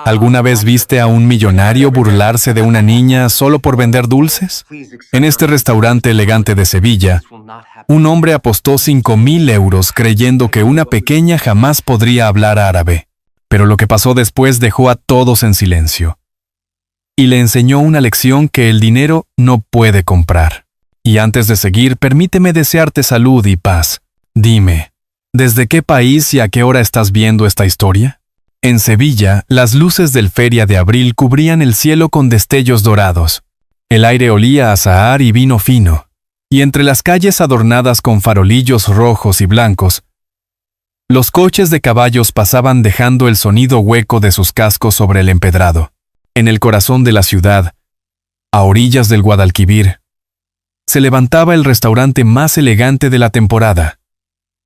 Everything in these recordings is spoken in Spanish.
¿Alguna vez viste a un millonario burlarse de una niña solo por vender dulces? En este restaurante elegante de Sevilla, un hombre apostó 5.000 euros creyendo que una pequeña jamás podría hablar árabe. Pero lo que pasó después dejó a todos en silencio. Y le enseñó una lección que el dinero no puede comprar. Y antes de seguir, permíteme desearte salud y paz. Dime, ¿desde qué país y a qué hora estás viendo esta historia? En Sevilla, las luces del Feria de Abril cubrían el cielo con destellos dorados. El aire olía a azahar y vino fino. Y entre las calles adornadas con farolillos rojos y blancos, los coches de caballos pasaban dejando el sonido hueco de sus cascos sobre el empedrado. En el corazón de la ciudad, a orillas del Guadalquivir, se levantaba el restaurante más elegante de la temporada,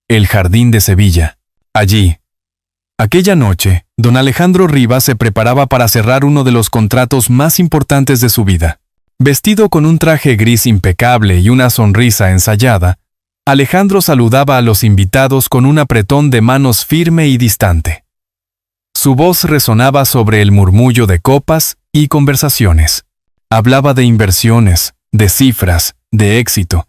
el Jardín de Sevilla. Allí, aquella noche, don Alejandro Rivas se preparaba para cerrar uno de los contratos más importantes de su vida. Vestido con un traje gris impecable y una sonrisa ensayada, Alejandro saludaba a los invitados con un apretón de manos firme y distante. Su voz resonaba sobre el murmullo de copas y conversaciones. Hablaba de inversiones, de cifras, de éxito.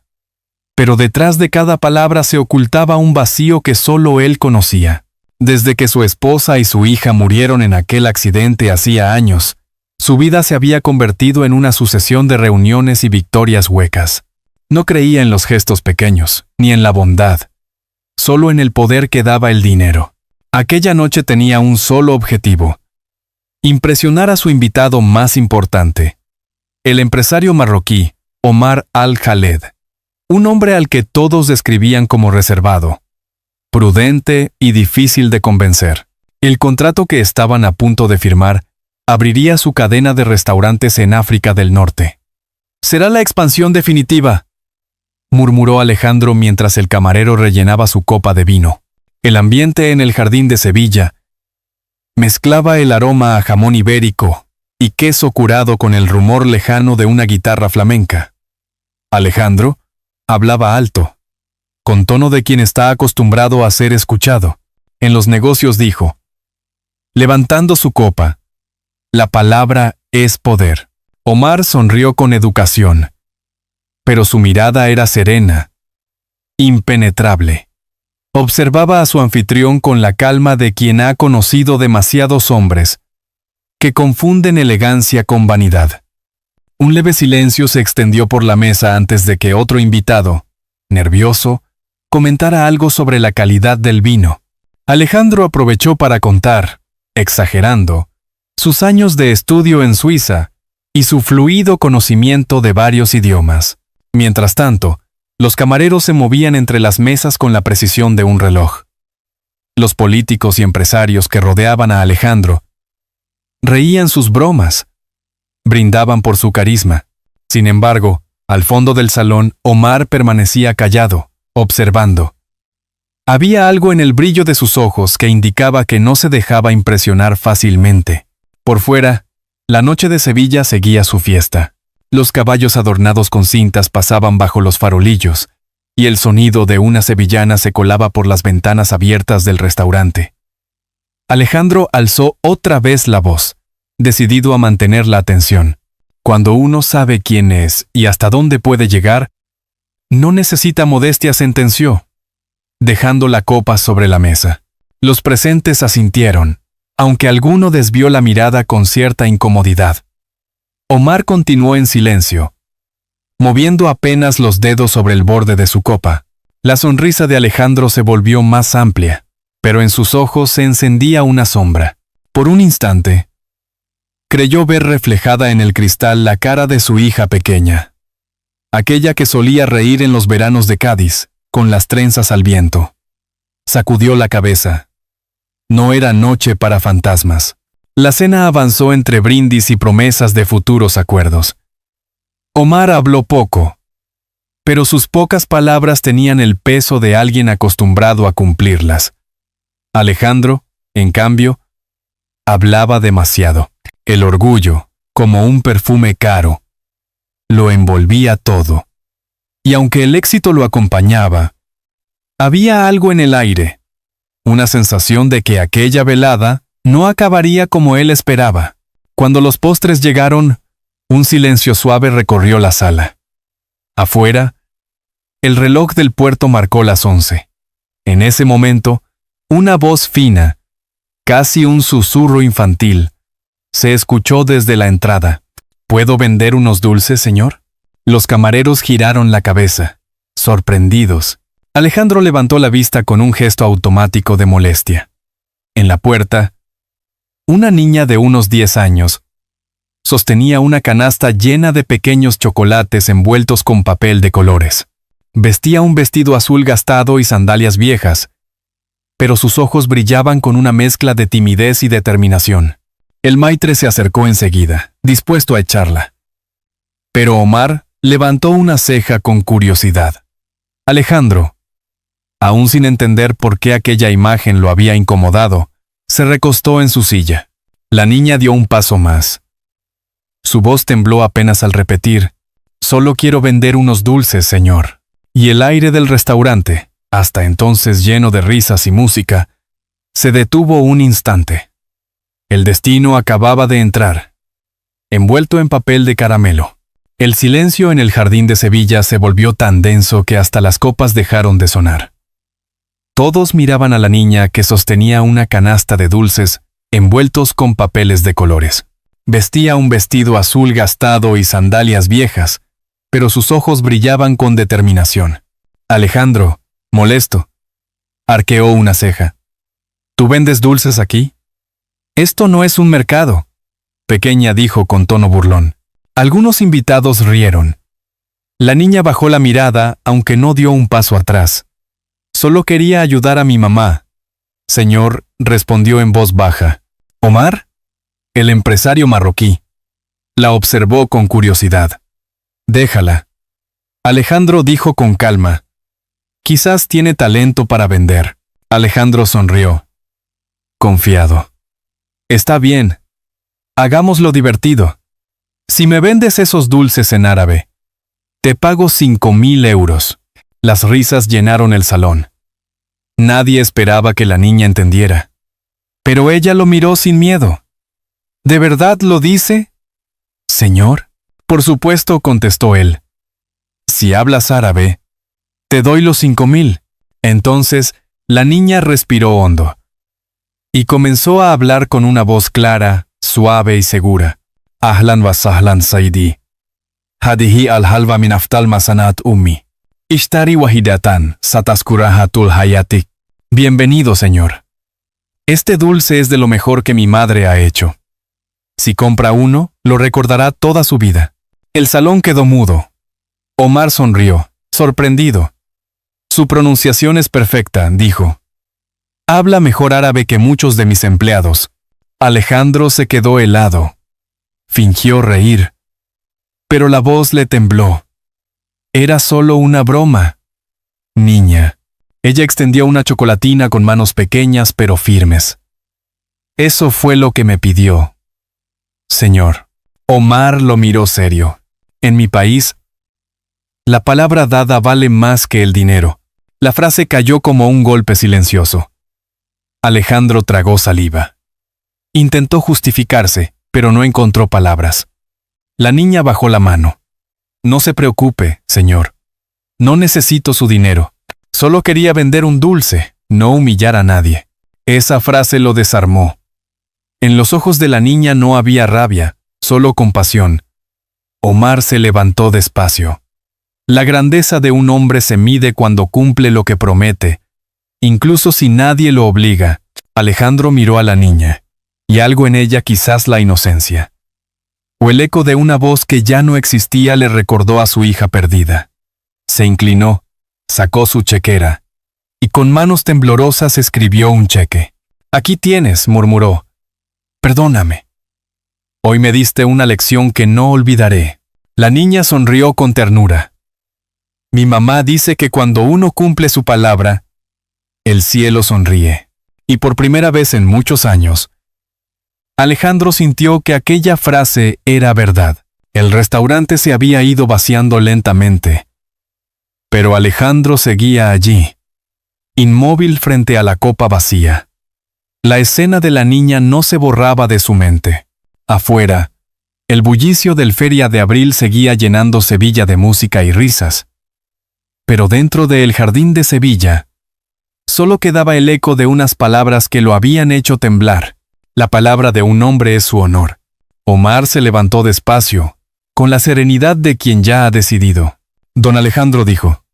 Pero detrás de cada palabra se ocultaba un vacío que solo él conocía. Desde que su esposa y su hija murieron en aquel accidente hacía años, su vida se había convertido en una sucesión de reuniones y victorias huecas. No creía en los gestos pequeños, ni en la bondad, solo en el poder que daba el dinero. Aquella noche tenía un solo objetivo: impresionar a su invitado más importante, el empresario marroquí, Omar Al-Khaled, un hombre al que todos describían como reservado, prudente y difícil de convencer. El contrato que estaban a punto de firmar abriría su cadena de restaurantes en África del Norte. «Será la expansión definitiva», murmuró Alejandro mientras el camarero rellenaba su copa de vino. El ambiente en el Jardín de Sevilla mezclaba el aroma a jamón ibérico y queso curado con el rumor lejano de una guitarra flamenca. Alejandro hablaba alto, con tono de quien está acostumbrado a ser escuchado. En los negocios dijo, levantando su copa, «La palabra es poder». Omar sonrió con educación, pero su mirada era serena, impenetrable. Observaba a su anfitrión con la calma de quien ha conocido demasiados hombres que confunden elegancia con vanidad. Un leve silencio se extendió por la mesa antes de que otro invitado, nervioso, comentara algo sobre la calidad del vino. Alejandro aprovechó para contar, exagerando, sus años de estudio en Suiza y su fluido conocimiento de varios idiomas. Mientras tanto, los camareros se movían entre las mesas con la precisión de un reloj. Los políticos y empresarios que rodeaban a Alejandro reían sus bromas, brindaban por su carisma. Sin embargo, al fondo del salón, Omar permanecía callado, observando. Había algo en el brillo de sus ojos que indicaba que no se dejaba impresionar fácilmente. Por fuera, la noche de Sevilla seguía su fiesta. Los caballos adornados con cintas pasaban bajo los farolillos, y el sonido de una sevillana se colaba por las ventanas abiertas del restaurante. Alejandro alzó otra vez la voz, decidido a mantener la atención. Cuando uno sabe quién es y hasta dónde puede llegar, no necesita modestia, sentenció, dejando la copa sobre la mesa. Los presentes asintieron, aunque alguno desvió la mirada con cierta incomodidad. Omar continuó en silencio, moviendo apenas los dedos sobre el borde de su copa. La sonrisa de Alejandro se volvió más amplia, pero en sus ojos se encendía una sombra. Por un instante, creyó ver reflejada en el cristal la cara de su hija pequeña, aquella que solía reír en los veranos de Cádiz, con las trenzas al viento. Sacudió la cabeza. No era noche para fantasmas. La cena avanzó entre brindis y promesas de futuros acuerdos. Omar habló poco, pero sus pocas palabras tenían el peso de alguien acostumbrado a cumplirlas. Alejandro, en cambio, hablaba demasiado. El orgullo, como un perfume caro, lo envolvía todo. Y aunque el éxito lo acompañaba, había algo en el aire, una sensación de que aquella velada no acabaría como él esperaba. Cuando los postres llegaron, un silencio suave recorrió la sala. Afuera, el reloj del puerto marcó las 11. En ese momento, una voz fina, casi un susurro infantil, se escuchó desde la entrada. ¿Puedo vender unos dulces, señor? Los camareros giraron la cabeza, sorprendidos. Alejandro levantó la vista con un gesto automático de molestia. En la puerta, una niña de unos 10 años sostenía una canasta llena de pequeños chocolates envueltos con papel de colores. Vestía un vestido azul gastado y sandalias viejas, pero sus ojos brillaban con una mezcla de timidez y determinación. El maitre se acercó enseguida, dispuesto a echarla. Pero Omar levantó una ceja con curiosidad. Alejandro, aún sin entender por qué aquella imagen lo había incomodado, se recostó en su silla. La niña dio un paso más. Su voz tembló apenas al repetir: «Solo quiero vender unos dulces, señor». Y el aire del restaurante, hasta entonces lleno de risas y música, se detuvo un instante. El destino acababa de entrar, envuelto en papel de caramelo. El silencio en el jardín de Sevilla se volvió tan denso que hasta las copas dejaron de sonar. Todos miraban a la niña que sostenía una canasta de dulces envueltos con papeles de colores. Vestía un vestido azul gastado y sandalias viejas, pero sus ojos brillaban con determinación. Alejandro, molesto, arqueó una ceja. ¿Tú vendes dulces aquí? Esto no es un mercado, pequeña dijo con tono burlón. Algunos invitados rieron. La niña bajó la mirada, aunque no dio un paso atrás. Solo quería ayudar a mi mamá. Señor, respondió en voz baja. ¿Omar? El empresario marroquí. La observó con curiosidad. Déjala. Alejandro dijo con calma. Quizás tiene talento para vender. Alejandro sonrió. Confiado. Está bien. Hagámoslo divertido. Si me vendes esos dulces en árabe, te pago 5.000 euros. Las risas llenaron el salón. Nadie esperaba que la niña entendiera. Pero ella lo miró sin miedo. ¿De verdad lo dice? Señor, por supuesto, contestó él. Si hablas árabe, te doy los 5.000. Entonces, la niña respiró hondo y comenzó a hablar con una voz clara, suave y segura. Ahlan wa sahlan saidi. Hadihi al-halva min aftal masanat ummi. Ishtari wahidatan, sataskurahatul hayatik. Bienvenido, señor. Este dulce es de lo mejor que mi madre ha hecho. Si compra uno, lo recordará toda su vida. El salón quedó mudo. Omar sonrió, sorprendido. Su pronunciación es perfecta, dijo. Habla mejor árabe que muchos de mis empleados. Alejandro se quedó helado. Fingió reír, pero la voz le tembló. Era solo una broma. Niña. Ella extendió una chocolatina con manos pequeñas pero firmes. Eso fue lo que me pidió. Señor. Omar lo miró serio. En mi país, la palabra dada vale más que el dinero. La frase cayó como un golpe silencioso. Alejandro tragó saliva. Intentó justificarse, pero no encontró palabras. La niña bajó la mano. No se preocupe, señor. No necesito su dinero. Solo quería vender un dulce, no humillar a nadie. Esa frase lo desarmó. En los ojos de la niña no había rabia, solo compasión. Omar se levantó despacio. La grandeza de un hombre se mide cuando cumple lo que promete, incluso si nadie lo obliga. Alejandro miró a la niña, y algo en ella, quizás la inocencia, o el eco de una voz que ya no existía, le recordó a su hija perdida. Se inclinó, sacó su chequera, y con manos temblorosas escribió un cheque. Aquí tienes, murmuró. Perdóname. Hoy me diste una lección que no olvidaré. La niña sonrió con ternura. Mi mamá dice que cuando uno cumple su palabra, el cielo sonríe. Y por primera vez en muchos años, Alejandro sintió que aquella frase era verdad. El restaurante se había ido vaciando lentamente. Pero Alejandro seguía allí, inmóvil frente a la copa vacía. La escena de la niña no se borraba de su mente. Afuera, el bullicio del Feria de Abril seguía llenando Sevilla de música y risas. Pero dentro del jardín de Sevilla, solo quedaba el eco de unas palabras que lo habían hecho temblar. La palabra de un hombre es su honor. Omar se levantó despacio, con la serenidad de quien ya ha decidido. Don Alejandro dijo,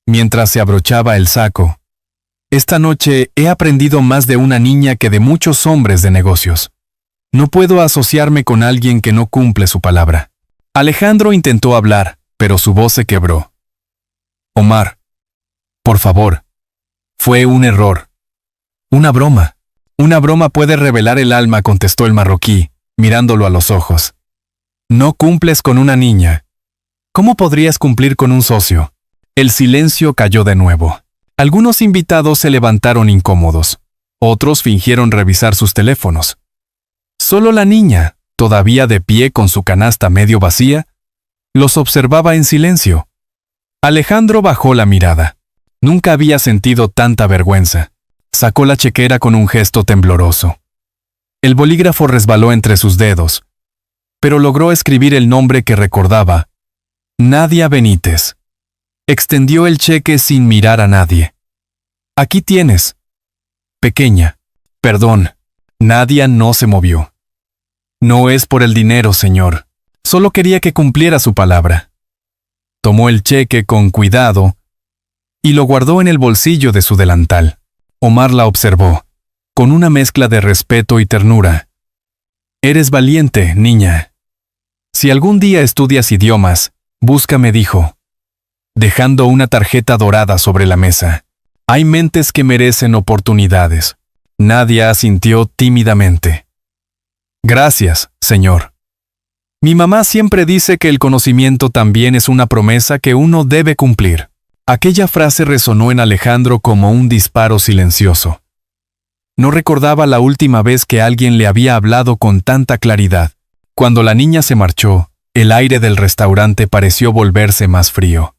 mientras se abrochaba el saco, esta noche he aprendido más de una niña que de muchos hombres de negocios. No puedo asociarme con alguien que no cumple su palabra. Alejandro intentó hablar, pero su voz se quebró. Omar, por favor, fue un error. Una broma. Una broma puede revelar el alma, contestó el marroquí, mirándolo a los ojos. No cumples con una niña. ¿Cómo podrías cumplir con un socio? El silencio cayó de nuevo. Algunos invitados se levantaron incómodos. Otros fingieron revisar sus teléfonos. Solo la niña, todavía de pie con su canasta medio vacía, los observaba en silencio. Alejandro bajó la mirada. Nunca había sentido tanta vergüenza. Sacó la chequera con un gesto tembloroso. El bolígrafo resbaló entre sus dedos, pero logró escribir el nombre que recordaba: Nadia Benítez. Extendió el cheque sin mirar a nadie. Aquí tienes. Pequeña. Perdón. Nadia no se movió. No es por el dinero, señor. Solo quería que cumpliera su palabra. Tomó el cheque con cuidado y lo guardó en el bolsillo de su delantal. Omar la observó, con una mezcla de respeto y ternura. Eres valiente, niña. Si algún día estudias idiomas, búscame, dijo, dejando una tarjeta dorada sobre la mesa. Hay mentes que merecen oportunidades. Nadia asintió tímidamente. Gracias, señor. Mi mamá siempre dice que el conocimiento también es una promesa que uno debe cumplir. Aquella frase resonó en Alejandro como un disparo silencioso. No recordaba la última vez que alguien le había hablado con tanta claridad. Cuando la niña se marchó, el aire del restaurante pareció volverse más frío.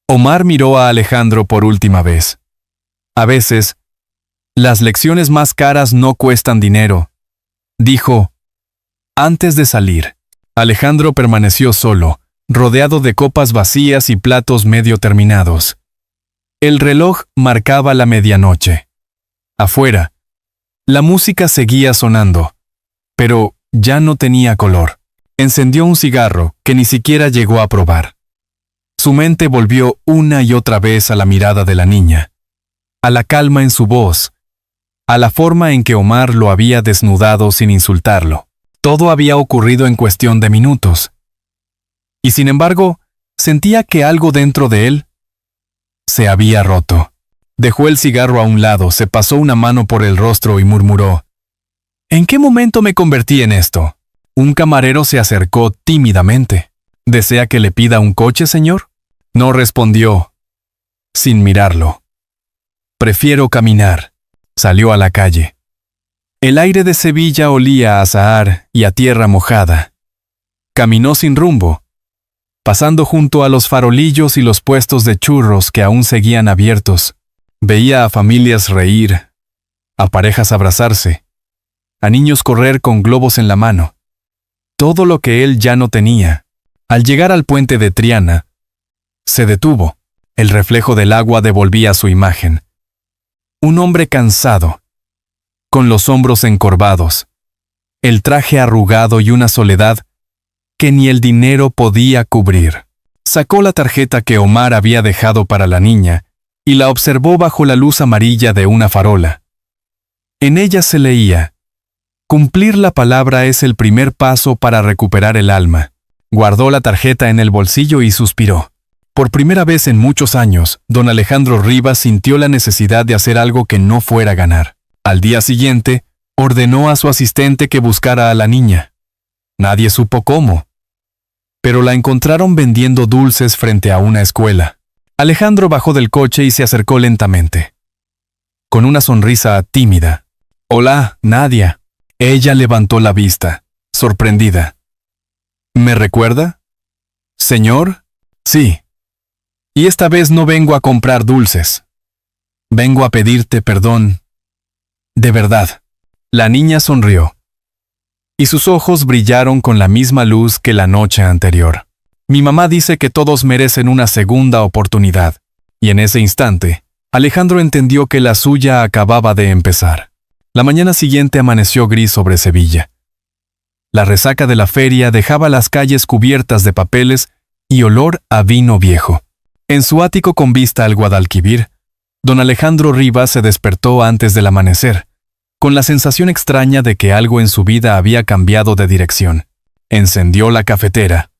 Omar miró a Alejandro por última vez. A veces, las lecciones más caras no cuestan dinero, dijo. Antes de salir, Alejandro permaneció solo, rodeado de copas vacías y platos medio terminados. El reloj marcaba la medianoche. Afuera, la música seguía sonando, pero ya no tenía color. Encendió un cigarro que ni siquiera llegó a probar. Su mente volvió una y otra vez a la mirada de la niña, a la calma en su voz, a la forma en que Omar lo había desnudado sin insultarlo. Todo había ocurrido en cuestión de minutos. Y sin embargo, sentía que algo dentro de él se había roto. Dejó el cigarro a un lado, se pasó una mano por el rostro y murmuró: ¿En qué momento me convertí en esto? Un camarero se acercó tímidamente. ¿Desea que le pida un coche, señor? No respondió, sin mirarlo. Prefiero caminar. Salió a la calle. El aire de Sevilla olía a azahar y a tierra mojada. Caminó sin rumbo, pasando junto a los farolillos y los puestos de churros que aún seguían abiertos. Veía a familias reír, a parejas abrazarse, a niños correr con globos en la mano. Todo lo que él ya no tenía. Al llegar al puente de Triana, se detuvo. El reflejo del agua devolvía su imagen. Un hombre cansado, con los hombros encorvados, el traje arrugado y una soledad que ni el dinero podía cubrir. Sacó la tarjeta que Omar había dejado para la niña y la observó bajo la luz amarilla de una farola. En ella se leía: cumplir la palabra es el primer paso para recuperar el alma. Guardó la tarjeta en el bolsillo y suspiró. Por primera vez en muchos años, don Alejandro Rivas sintió la necesidad de hacer algo que no fuera ganar. Al día siguiente, ordenó a su asistente que buscara a la niña. Nadie supo cómo, pero la encontraron vendiendo dulces frente a una escuela. Alejandro bajó del coche y se acercó lentamente. Con una sonrisa tímida. «Hola, Nadia». Ella levantó la vista, sorprendida. «¿Me recuerda? ¿Señor?» «Sí. Y esta vez no vengo a comprar dulces. Vengo a pedirte perdón De verdad. La niña sonrió. Y sus ojos brillaron con la misma luz que la noche anterior. Mi mamá dice que todos merecen una segunda oportunidad. Y en ese instante, Alejandro entendió que la suya acababa de empezar. La mañana siguiente amaneció gris sobre Sevilla. La resaca de la feria dejaba las calles cubiertas de papeles y olor a vino viejo. En su ático con vista al Guadalquivir, don Alejandro Rivas se despertó antes del amanecer, con la sensación extraña de que algo en su vida había cambiado de dirección. Encendió la cafetera.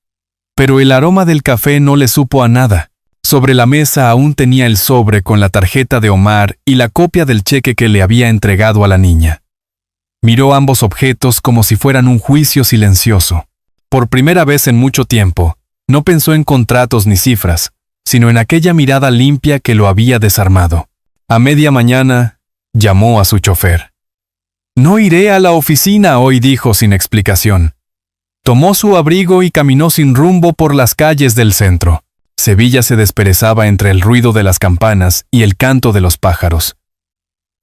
Pero el aroma del café no le supo a nada. Sobre la mesa aún tenía el sobre con la tarjeta de Omar y la copia del cheque que le había entregado a la niña. Miró ambos objetos como si fueran un juicio silencioso. Por primera vez en mucho tiempo, no pensó en contratos ni cifras, sino en aquella mirada limpia que lo había desarmado. A media mañana, llamó a su chofer. «No iré a la oficina hoy», dijo sin explicación. Tomó su abrigo y caminó sin rumbo por las calles del centro. Sevilla se desperezaba entre el ruido de las campanas y el canto de los pájaros.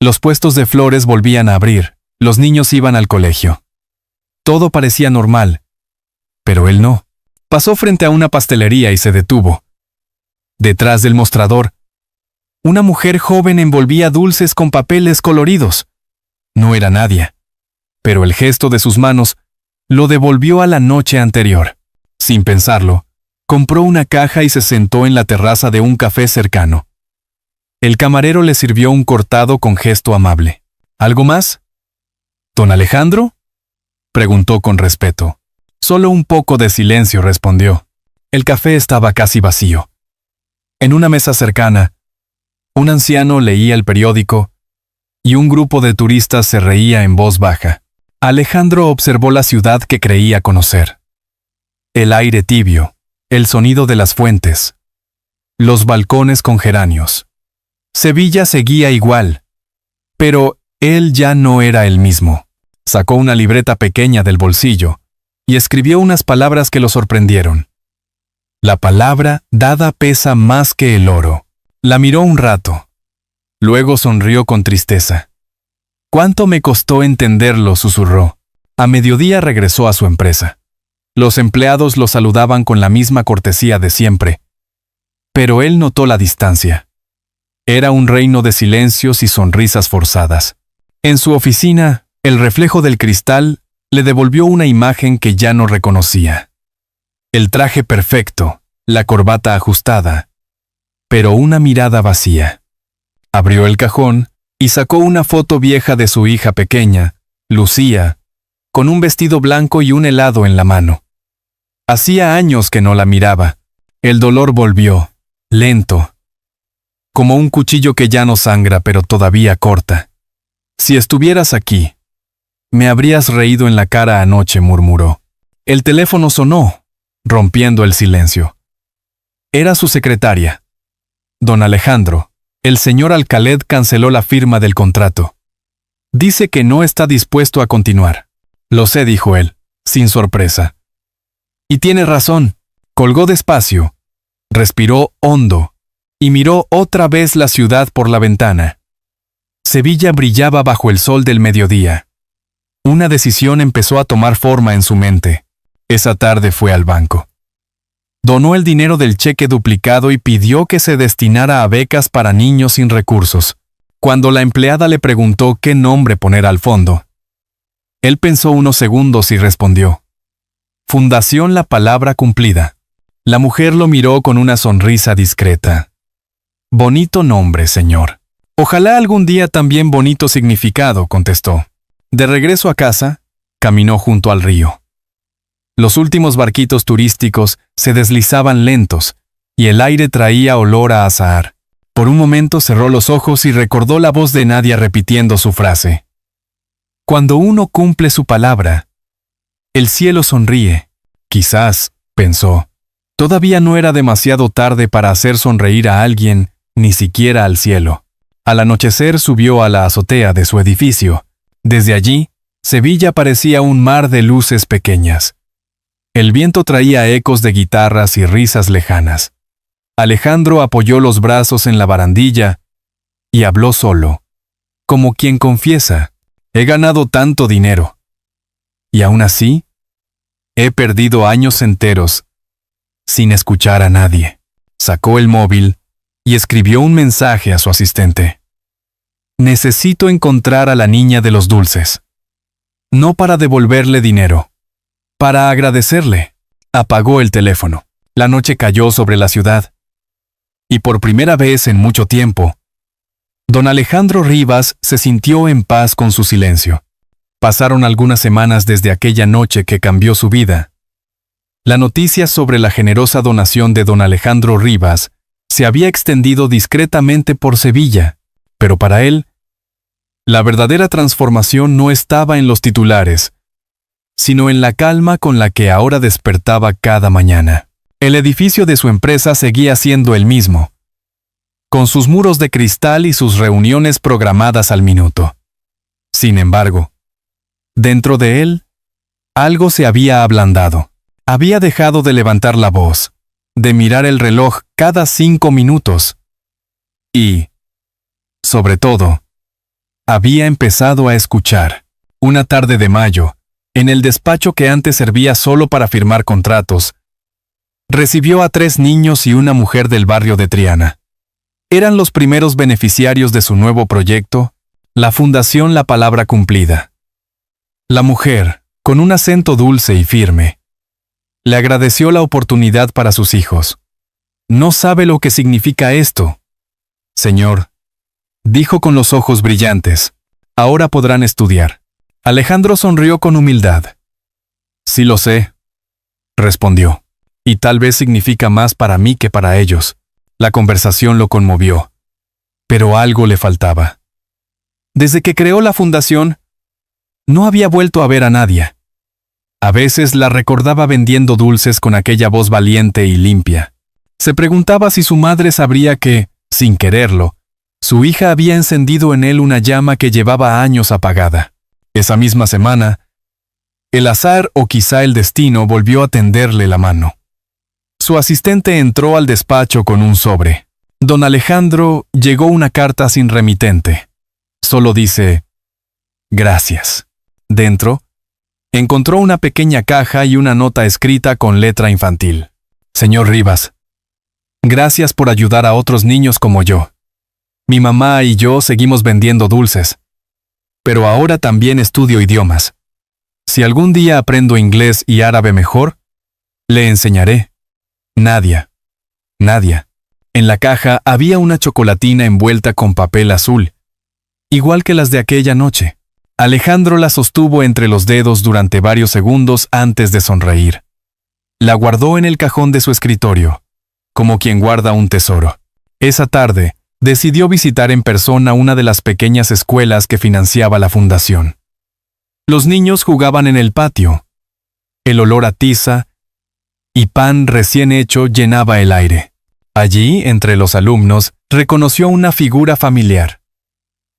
Los puestos de flores volvían a abrir, los niños iban al colegio. Todo parecía normal, pero él no. Pasó frente a una pastelería y se detuvo. Detrás del mostrador, una mujer joven envolvía dulces con papeles coloridos. No era nadie, pero el gesto de sus manos lo devolvió a la noche anterior. Sin pensarlo, compró una caja y se sentó en la terraza de un café cercano. El camarero le sirvió un cortado con gesto amable. ¿Algo más? ¿Don Alejandro?, preguntó con respeto. Solo un poco de silencio, respondió. El café estaba casi vacío. En una mesa cercana, un anciano leía el periódico y un grupo de turistas se reía en voz baja. Alejandro observó la ciudad que creía conocer. El aire tibio, el sonido de las fuentes, los balcones con geranios. Sevilla seguía igual, pero él ya no era el mismo. Sacó una libreta pequeña del bolsillo y escribió unas palabras que lo sorprendieron. La palabra dada pesa más que el oro. La miró un rato. Luego sonrió con tristeza. «¿Cuánto me costó entenderlo?», susurró. A mediodía regresó a su empresa. Los empleados lo saludaban con la misma cortesía de siempre. Pero él notó la distancia. Era un reino de silencios y sonrisas forzadas. En su oficina, el reflejo del cristal le devolvió una imagen que ya no reconocía. El traje perfecto, la corbata ajustada, pero una mirada vacía. Abrió el cajón y sacó una foto vieja de su hija pequeña, Lucía, con un vestido blanco y un helado en la mano. Hacía años que no la miraba. El dolor volvió, lento, como un cuchillo que ya no sangra pero todavía corta. «Si estuvieras aquí, me habrías reído en la cara anoche», murmuró. El teléfono sonó, rompiendo el silencio. Era su secretaria. «Don Alejandro, el señor Alcalet canceló la firma del contrato. Dice que no está dispuesto a continuar». «Lo sé», dijo él, sin sorpresa. «Y tiene razón». Colgó despacio, respiró hondo y miró otra vez la ciudad por la ventana. Sevilla brillaba bajo el sol del mediodía. Una decisión empezó a tomar forma en su mente. Esa tarde fue al banco. Donó el dinero del cheque duplicado y pidió que se destinara a becas para niños sin recursos. Cuando la empleada le preguntó qué nombre poner al fondo, él pensó unos segundos y respondió: «Fundación La Palabra Cumplida». La mujer lo miró con una sonrisa discreta. «Bonito nombre, señor». «Ojalá algún día también bonito significado», contestó. De regreso a casa, caminó junto al río. Los últimos barquitos turísticos se deslizaban lentos y el aire traía olor a azahar. Por un momento cerró los ojos y recordó la voz de Nadia repitiendo su frase. «Cuando uno cumple su palabra, el cielo sonríe». Quizás, pensó, todavía no era demasiado tarde para hacer sonreír a alguien, ni siquiera al cielo. Al anochecer subió a la azotea de su edificio. Desde allí, Sevilla parecía un mar de luces pequeñas. El viento traía ecos de guitarras y risas lejanas. Alejandro apoyó los brazos en la barandilla y habló solo. como quien confiesa, he ganado tanto dinero. Y aún así, he perdido años enteros sin escuchar a nadie. Sacó el móvil y escribió un mensaje a su asistente. Necesito encontrar a la niña de los dulces. No para devolverle dinero, para agradecerle. Apagó el teléfono. La noche cayó sobre la ciudad. Y por primera vez en mucho tiempo, don Alejandro Rivas se sintió en paz con su silencio. Pasaron algunas semanas desde aquella noche que cambió su vida. La noticia sobre la generosa donación de don Alejandro Rivas se había extendido discretamente por Sevilla, pero para él, la verdadera transformación no estaba en los titulares, sino en la calma con la que ahora despertaba cada mañana. El edificio de su empresa seguía siendo el mismo, con sus muros de cristal y sus reuniones programadas al minuto. Sin embargo, dentro de él, algo se había ablandado. Había dejado de levantar la voz, de mirar el reloj cada 5 minutos. Y, sobre todo, había empezado a escuchar. Una tarde de mayo, en el despacho que antes servía solo para firmar contratos, recibió a 3 niños y una mujer del barrio de Triana. Eran los primeros beneficiarios de su nuevo proyecto, la Fundación La Palabra Cumplida. La mujer, con un acento dulce y firme, le agradeció la oportunidad para sus hijos. No sabe lo que significa esto, señor, dijo con los ojos brillantes. Ahora podrán estudiar. Alejandro sonrió con humildad. Sí lo sé, respondió. Y tal vez significa más para mí que para ellos. La conversación lo conmovió. Pero algo le faltaba. Desde que creó la fundación, no había vuelto a ver a Nadia. A veces la recordaba vendiendo dulces con aquella voz valiente y limpia. Se preguntaba si su madre sabría que, sin quererlo, su hija había encendido en él una llama que llevaba años apagada. Esa misma semana, el azar o quizá el destino volvió a tenderle la mano. Su asistente entró al despacho con un sobre. Don Alejandro llegó una carta sin remitente. Solo dice, gracias. Dentro, encontró una pequeña caja y una nota escrita con letra infantil. Señor Rivas, gracias por ayudar a otros niños como yo. Mi mamá y yo seguimos vendiendo dulces, pero ahora también estudio idiomas. Si algún día aprendo inglés y árabe mejor, le enseñaré. Nadia. Nadia. En la caja había una chocolatina envuelta con papel azul, igual que las de aquella noche. Alejandro la sostuvo entre los dedos durante varios segundos antes de sonreír. La guardó en el cajón de su escritorio, como quien guarda un tesoro. Esa tarde, decidió visitar en persona una de las pequeñas escuelas que financiaba la fundación. Los niños jugaban en el patio. El olor a tiza y pan recién hecho llenaba el aire. Allí, entre los alumnos, reconoció una figura familiar.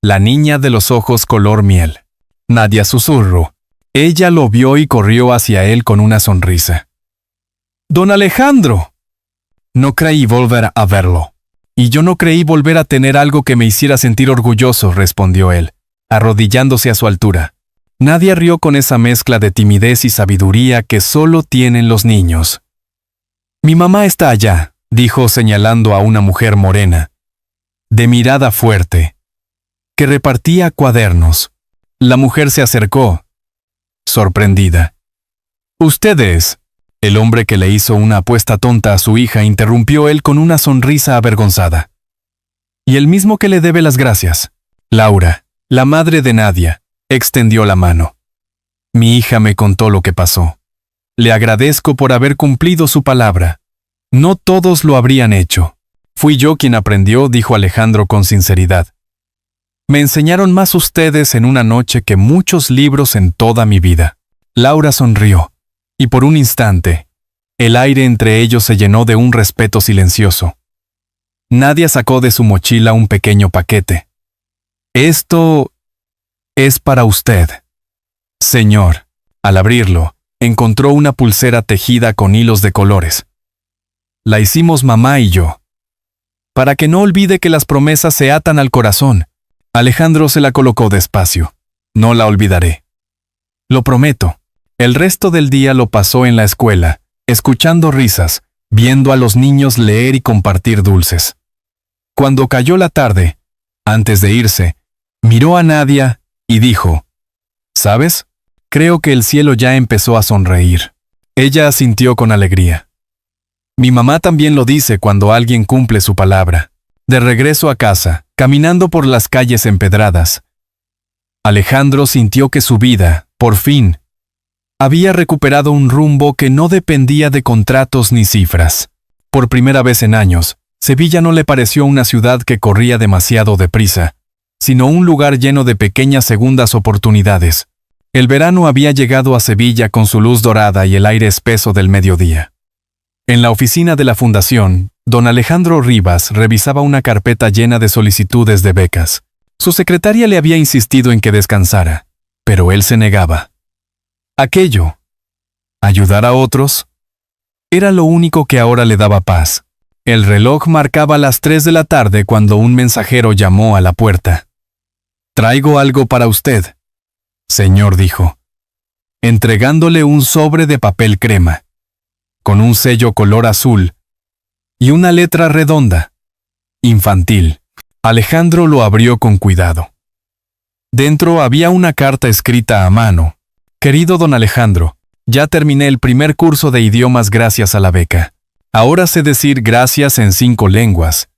La niña de los ojos color miel. Nadia susurró. Ella lo vio y corrió hacia él con una sonrisa. ¡Don Alejandro! No creí volver a verlo. Y yo no creí volver a tener algo que me hiciera sentir orgulloso, respondió él, arrodillándose a su altura. Nadia rió con esa mezcla de timidez y sabiduría que solo tienen los niños. Mi mamá está allá, dijo señalando a una mujer morena, de mirada fuerte, que repartía cuadernos. La mujer se acercó, sorprendida. Ustedes. El hombre que le hizo una apuesta tonta a su hija interrumpió él con una sonrisa avergonzada. Y el mismo que le debe las gracias. Laura, la madre de Nadia, extendió la mano. Mi hija me contó lo que pasó. Le agradezco por haber cumplido su palabra. No todos lo habrían hecho. Fui yo quien aprendió, dijo Alejandro con sinceridad. Me enseñaron más ustedes en una noche que muchos libros en toda mi vida. Laura sonrió. Y por un instante, el aire entre ellos se llenó de un respeto silencioso. Nadia sacó de su mochila un pequeño paquete. Esto es para usted. Señor. Al abrirlo, encontró una pulsera tejida con hilos de colores. La hicimos mamá y yo. Para que no olvide que las promesas se atan al corazón. Alejandro se la colocó despacio. No la olvidaré. Lo prometo. El resto del día lo pasó en la escuela, escuchando risas, viendo a los niños leer y compartir dulces. Cuando cayó la tarde, antes de irse, miró a Nadia y dijo, ¿sabes? Creo que el cielo ya empezó a sonreír. Ella asintió con alegría. Mi mamá también lo dice cuando alguien cumple su palabra. De regreso a casa, caminando por las calles empedradas, Alejandro sintió que su vida, por fin, había recuperado un rumbo que no dependía de contratos ni cifras. Por primera vez en años, Sevilla no le pareció una ciudad que corría demasiado deprisa, sino un lugar lleno de pequeñas segundas oportunidades. El verano había llegado a Sevilla con su luz dorada y el aire espeso del mediodía. En la oficina de la fundación, don Alejandro Rivas revisaba una carpeta llena de solicitudes de becas. Su secretaria le había insistido en que descansara, pero él se negaba. Aquello, ayudar a otros, era lo único que ahora le daba paz. El reloj marcaba las 3 de la tarde cuando un mensajero llamó a la puerta. «Traigo algo para usted», señor dijo, entregándole un sobre de papel crema, con un sello color azul y una letra redonda, infantil. Alejandro lo abrió con cuidado. Dentro había una carta escrita a mano. «Querido don Alejandro, ya terminé el primer curso de idiomas gracias a la beca. Ahora sé decir gracias en 5 lenguas.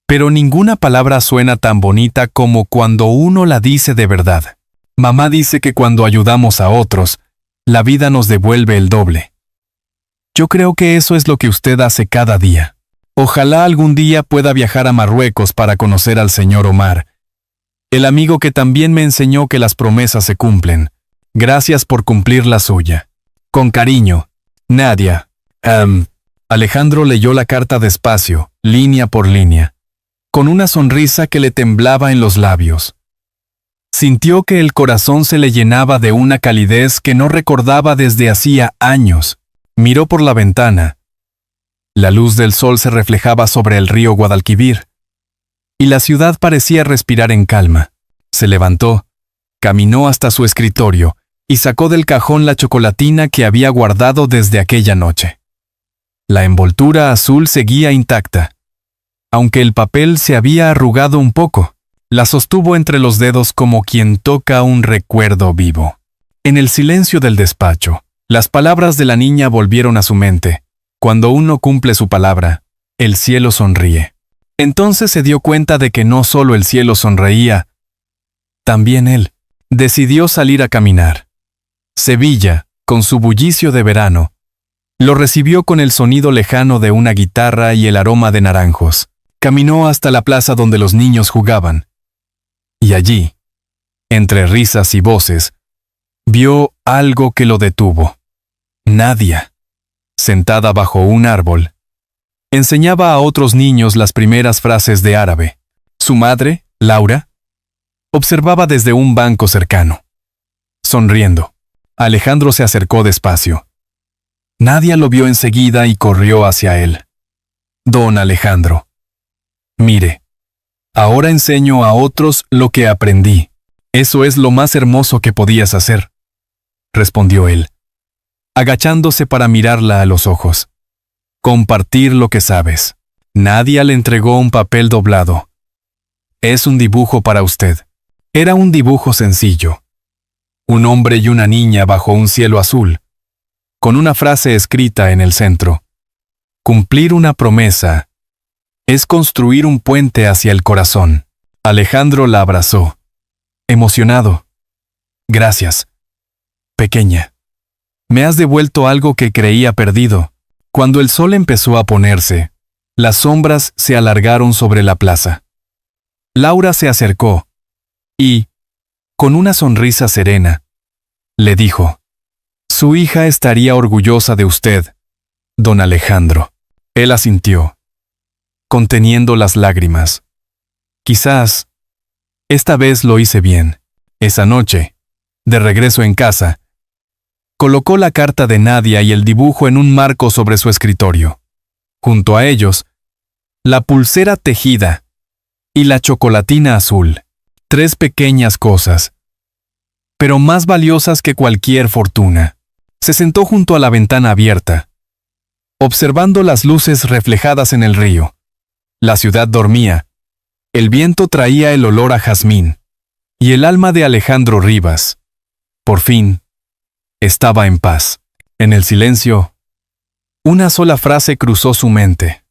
Pero ninguna palabra suena tan bonita como cuando uno la dice de verdad. Mamá dice que cuando ayudamos a otros, la vida nos devuelve el doble. Yo creo que eso es lo que usted hace cada día. Ojalá algún día pueda viajar a Marruecos para conocer al señor Omar, el amigo que también me enseñó que las promesas se cumplen. Gracias por cumplir la suya. Con cariño, Nadia». Alejandro leyó la carta despacio, línea por línea, con una sonrisa que le temblaba en los labios. Sintió que el corazón se le llenaba de una calidez que no recordaba desde hacía años. Miró por la ventana. La luz del sol se reflejaba sobre el río Guadalquivir, y la ciudad parecía respirar en calma. Se levantó, caminó hasta su escritorio y sacó del cajón la chocolatina que había guardado desde aquella noche. La envoltura azul seguía intacta, aunque el papel se había arrugado un poco. La sostuvo entre los dedos como quien toca un recuerdo vivo. En el silencio del despacho, las palabras de la niña volvieron a su mente. Cuando uno cumple su palabra, el cielo sonríe. Entonces se dio cuenta de que no solo el cielo sonreía, también él. Decidió salir a caminar. Sevilla, con su bullicio de verano, lo recibió con el sonido lejano de una guitarra y el aroma de naranjos. Caminó hasta la plaza donde los niños jugaban. Y allí, entre risas y voces, vio algo que lo detuvo. Nadia, sentada bajo un árbol, enseñaba a otros niños las primeras frases de árabe. Su madre, Laura, observaba desde un banco cercano. Sonriendo, Alejandro se acercó despacio. Nadia lo vio enseguida y corrió hacia él. «Don Alejandro, mire, ahora enseño a otros lo que aprendí. Eso es lo más hermoso que podías hacer», respondió él, agachándose para mirarla a los ojos. «Compartir lo que sabes». Nadia le entregó un papel doblado. «Es un dibujo para usted». Era un dibujo sencillo. Un hombre y una niña bajo un cielo azul, con una frase escrita en el centro. Cumplir una promesa es construir un puente hacia el corazón. Alejandro la abrazó, emocionado. «Gracias, pequeña. Me has devuelto algo que creía perdido». Cuando el sol empezó a ponerse, las sombras se alargaron sobre la plaza. Laura se acercó y, con una sonrisa serena, le dijo: «Su hija estaría orgullosa de usted, don Alejandro». Él asintió, conteniendo las lágrimas. «Quizás, esta vez lo hice bien». Esa noche, de regreso en casa, colocó la carta de Nadia y el dibujo en un marco sobre su escritorio. Junto a ellos, la pulsera tejida y la chocolatina azul. 3 pequeñas cosas, pero más valiosas que cualquier fortuna. Se sentó junto a la ventana abierta, observando las luces reflejadas en el río. La ciudad dormía. El viento traía el olor a jazmín, y el alma de Alejandro Rivas, por fin, estaba en paz. En el silencio, una sola frase cruzó su mente,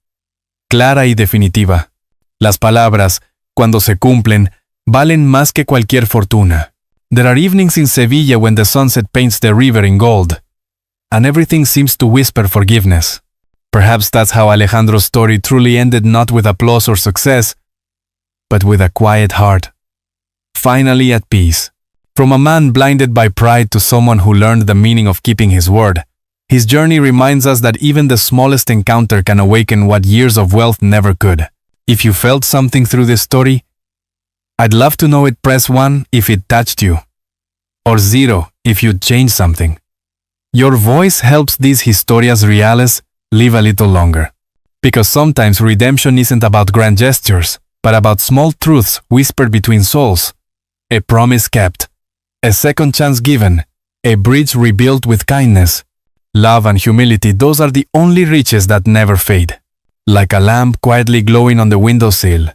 clara y definitiva. Las palabras, cuando se cumplen, valen más que cualquier fortuna. There are evenings in Sevilla when the sunset paints the river in gold, and everything seems to whisper forgiveness. Perhaps that's how Alejandro's story truly ended, not with applause or success, but with a quiet heart, finally at peace. From a man blinded by pride to someone who learned the meaning of keeping his word, his journey reminds us that even the smallest encounter can awaken what years of wealth never could. If you felt something through this story, I'd love to know it. Press 1 if it touched you, or 0 if you'd changed something. Your voice helps these historias reales live a little longer. Because sometimes redemption isn't about grand gestures, but about small truths whispered between souls. A promise kept, a second chance given, a bridge rebuilt with kindness. Love and humility, those are the only riches that never fade. Like a lamp quietly glowing on the windowsill.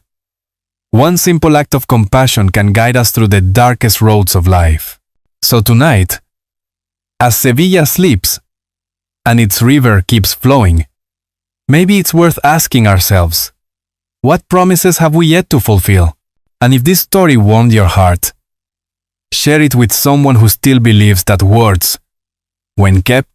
One simple act of compassion can guide us through the darkest roads of life. So tonight, as Sevilla sleeps, and its river keeps flowing, maybe it's worth asking ourselves, what promises have we yet to fulfill? And if this story warmed your heart, share it with someone who still believes that words, when kept,